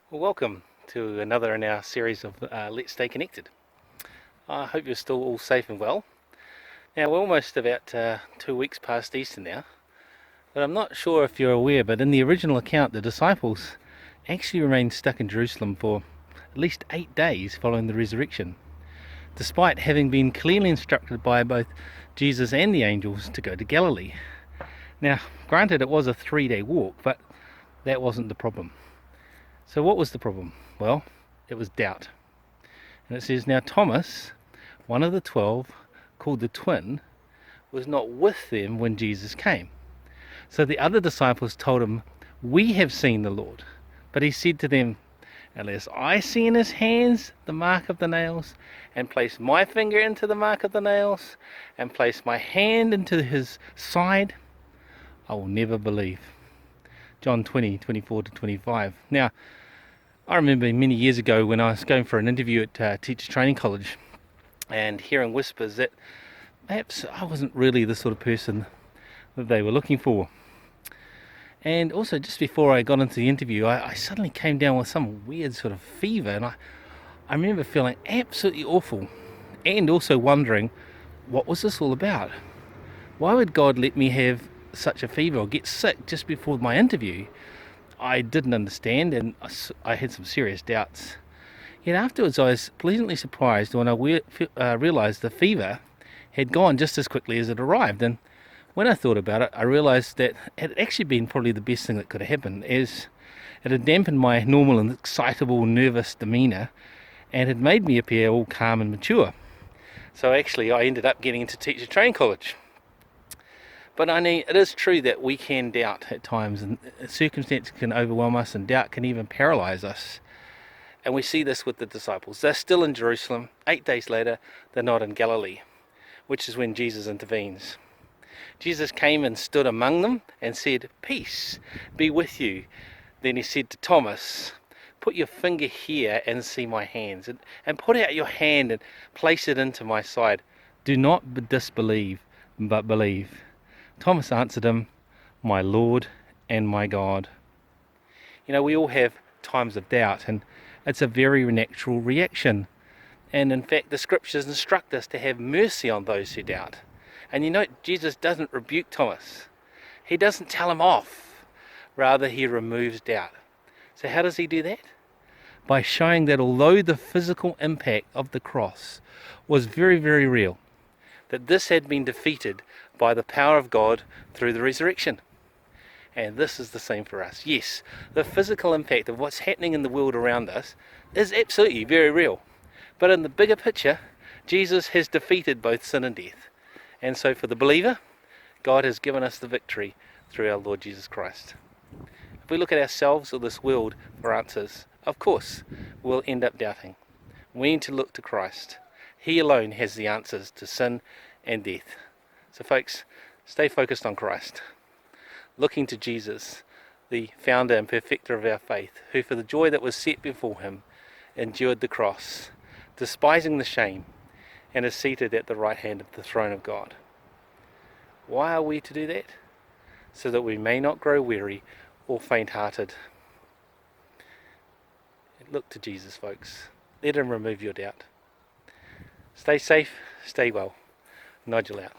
Well, welcome to another in our series of Let's Stay Connected. I hope you're still all safe and well. Now, we're almost about 2 weeks past Easter now, but I'm not sure if you're aware, but in the original account, the disciples actually remained stuck in Jerusalem for at least 8 days following the resurrection, despite having been clearly instructed by both Jesus and the angels to go to Galilee. Now, granted, it was a 3-day walk, but that wasn't the problem. So what was the problem? Well, it was doubt. And it says, now Thomas, one of the 12, called the twin, was not with them when Jesus came. So the other disciples told him, we have seen the Lord. But he said to them, unless I see in his hands the mark of the nails, and place my finger into the mark of the nails, and place my hand into his side, I will never believe. John 20:24-25. Now, I remember many years ago when I was going for an interview at Teacher Training College and hearing whispers that perhaps I wasn't really the sort of person that they were looking for. And also, just before I got into the interview, I suddenly came down with some weird sort of fever, and I remember feeling absolutely awful and also wondering, what was this all about? Why would God let me have such a fever or get sick just before my interview? I didn't understand, and I had some serious doubts. Yet afterwards I was pleasantly surprised when I realised the fever had gone just as quickly as it arrived. And when I thought about it, I realised that it had actually been probably the best thing that could have happened, as it had dampened my normal and excitable, nervous demeanour and had made me appear all calm and mature. So actually I ended up getting into Teacher Training College. But it is true that we can doubt at times, and circumstances can overwhelm us, and doubt can even paralyse us. And we see this with the disciples. They're still in Jerusalem. 8 days later, they're not in Galilee, which is when Jesus intervenes. Jesus came and stood among them and said, peace be with you. Then he said to Thomas, put your finger here and see my hands, and put out your hand and place it into my side. Do not disbelieve, but believe. Thomas answered him, my Lord and my God. You know, we all have times of doubt, and it's a very natural reaction. And in fact, the scriptures instruct us to have mercy on those who doubt. And you know, Jesus doesn't rebuke Thomas. He doesn't tell him off. Rather, he removes doubt. So how does he do that? By showing that although the physical impact of the cross was very, very real, that this had been defeated by the power of God through the resurrection. And this is the same for us. Yes, the physical impact of what's happening in the world around us is absolutely very real. But in the bigger picture, Jesus has defeated both sin and death. And so for the believer, God has given us the victory through our Lord Jesus Christ. If we look at ourselves or this world for answers, of course, we'll end up doubting. We need to look to Christ. He alone has the answers to sin and death. So folks, stay focused on Christ, looking to Jesus, the founder and perfecter of our faith, who for the joy that was set before him endured the cross, despising the shame, and is seated at the right hand of the throne of God. Why are we to do that? So that we may not grow weary or faint-hearted. Look to Jesus, folks. Let him remove your doubt. Stay safe, stay well. Nigel out.